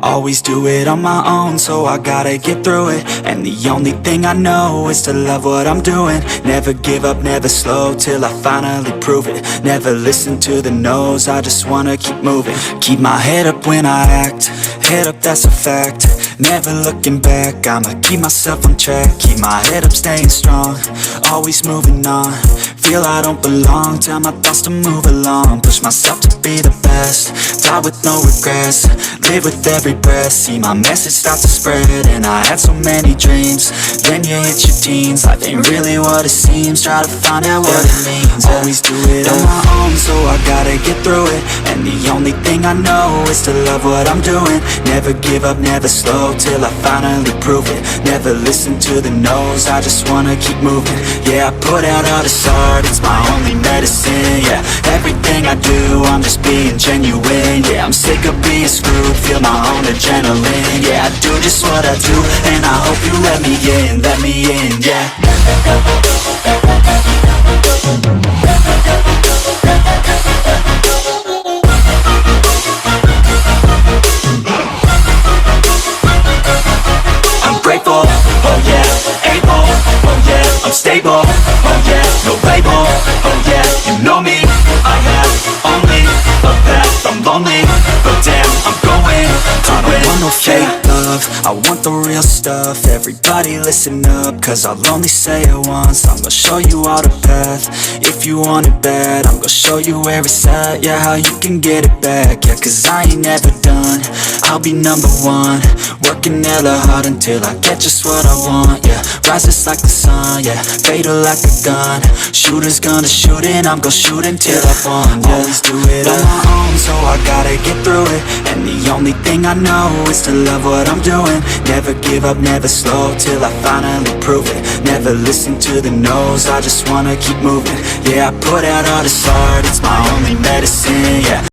always do it on my own, so I gotta get through it. And the only thing I know is to love what I'm doing. Never give up, never slow, till I finally prove it. Never listen to the no's, I just wanna keep moving. Keep my head up when I act, head up, that's a fact. Never looking back, I'ma keep myself on track. Keep my head up, staying strong, always moving on. Feel I don't belong, tell my thoughts to move along. Push myself to be the best, die with no regrets. Live with every breath, see my message start to spread. And I had so many dreams, then you hit your teens. Life ain't really what it seems, try to find out what it means. Always do it on my own, so I gotta get through it. And the only thing I know is to love what I'm doing. Never give up, never slow, till I finally prove it. Never listen to the no's, I just wanna keep moving. Yeah, I put out all this art, it's my only medicine. Yeah, everything I do, I'm just being genuine. Yeah, I'm sick of being screwed, feel my own adrenaline. Yeah, I do just what I do, and I hope you let me in, yeah. I'm grateful, oh yeah, able, oh yeah, I'm stable, oh yeah, no label, oh yeah, you know me, I have only a path, I'm lonely, but damn, I'm going to win. I don't want no fake love, I want the real stuff. Everybody listen up, cause I'll only say it once. I'm gonna show you all the path, if you want it bad. I'm gonna show you where it's at, yeah, how you can get it back. Yeah, cause I ain't never done, I'll be number one. Working hella hard until I get just what I want, yeah. Rises like the sun, yeah, fatal like a gun. Shooters gonna shoot and I'm gonna shoot until I won, yeah. Always do it on my own, so I gotta get through it. And the only thing I know is to love what I'm doing. Never give up, never slow, till I finally prove it. Never listen to the no's, I just wanna keep moving. Yeah, I put out all this art, it's my only medicine, yeah.